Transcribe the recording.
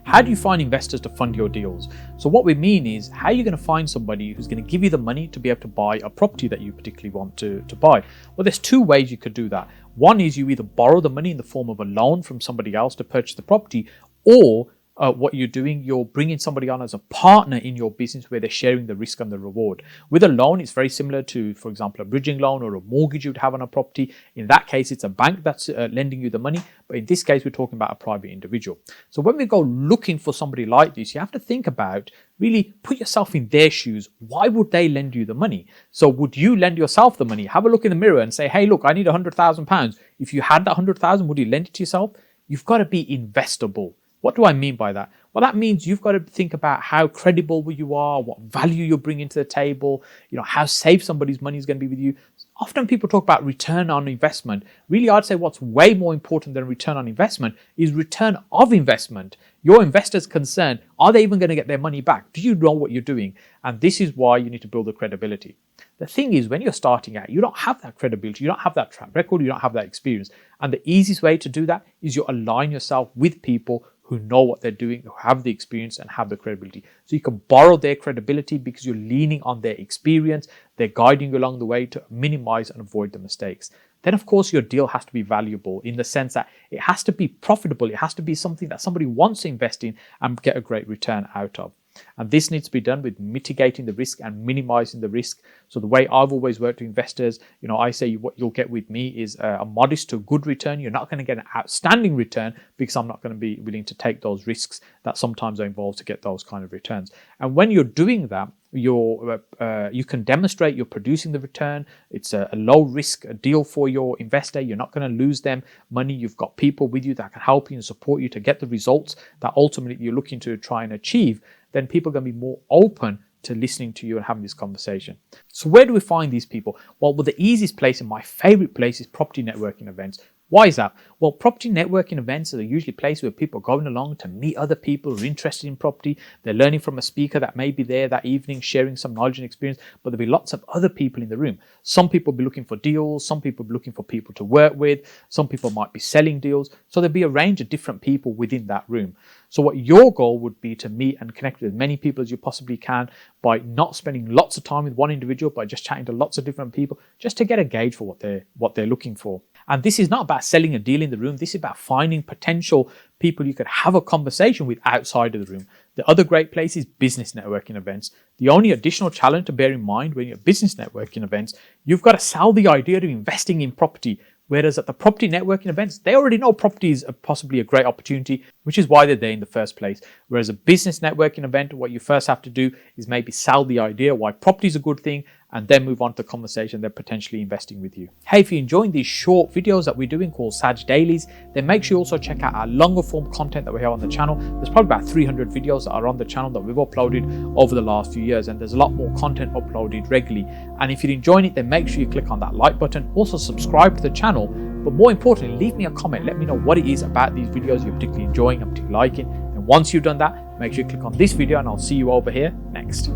How do you find investors to fund your deals? So what we mean is, how are you going to find somebody who's going to give you the money to be able to buy a property that you particularly want to buy? Well, there's two ways you could do that. One is you either borrow the money in the form of a loan from somebody else to purchase the property, or what you're doing, you're bringing somebody on as a partner in your business where they're sharing the risk and the reward. With a loan, it's very similar to, for example, a bridging loan or a mortgage you'd have on a property. In that case, it's a bank that's lending you the money. But in this case, we're talking about a private individual. So when we go looking for somebody like this, you have to think about, really put yourself in their shoes. Why would they lend you the money? So would you lend yourself the money? Have a look in the mirror and say, hey, look, I need £100,000. If you had that 100,000, would you lend it to yourself? You've got to be investable. What do I mean by that? Well, that means you've got to think about how credible you are, what value you're bringing to the table, how safe somebody's money is going to be with you. Often people talk about return on investment. Really, I'd say what's way more important than return on investment is return of investment. Your investors concerned, are they even going to get their money back? Do you know what you're doing? And this is why you need to build the credibility. The thing is, when you're starting out, you don't have that credibility, you don't have that track record, you don't have that experience. And the easiest way to do that is you align yourself with people who know what they're doing, who have the experience and have the credibility. So you can borrow their credibility because you're leaning on their experience. They're guiding you along the way to minimize and avoid the mistakes. Then, of course, your deal has to be valuable in the sense that it has to be profitable. It has to be something that somebody wants to invest in and get a great return out of. And this needs to be done with mitigating the risk and minimizing the risk. So the way I've always worked with investors, I say what you'll get with me is a modest to good return. You're not going to get an outstanding return because I'm not going to be willing to take those risks that sometimes are involved to get those kind of returns. And when you're doing that, you can demonstrate you're producing the return. It's a low risk deal for your investor. You're not going to lose them money. You've got people with you that can help you and support you to get the results that ultimately you're looking to try and achieve. Then people are going to be more open to listening to you and having this conversation. So where do we find these people? Well, the easiest place and my favorite place is property networking events. Why is that? Well, property networking events are usually places where people are going along to meet other people who are interested in property. They're learning from a speaker that may be there that evening, sharing some knowledge and experience, but there'll be lots of other people in the room. Some people will be looking for deals. Some people will be looking for people to work with. Some people might be selling deals. So there'll be a range of different people within that room. So what your goal would be to meet and connect with as many people as you possibly can by not spending lots of time with one individual, by just chatting to lots of different people, just to get a gauge for what they're looking for. And this is not about selling a deal in the room. This is about finding potential people you could have a conversation with outside of the room. The other great place is business networking events. The only additional challenge to bear in mind when you're at business networking events, you've got to sell the idea of investing in property. Whereas at the property networking events, they already know property is possibly a great opportunity, which is why they're there in the first place. Whereas a business networking event, what you first have to do is maybe sell the idea why property is a good thing, and then move on to the conversation they're potentially investing with you. Hey, if you're enjoying these short videos that we're doing called Saj Dailies, then make sure you also check out our longer form content that we have on the channel. There's probably about 300 videos that are on the channel that we've uploaded over the last few years, and there's a lot more content uploaded regularly. And if you're enjoying it, then make sure you click on that like button. Also subscribe to the channel, but more importantly, leave me a comment. Let me know what it is about these videos you're particularly enjoying and particularly liking. And once you've done that, make sure you click on this video and I'll see you over here next.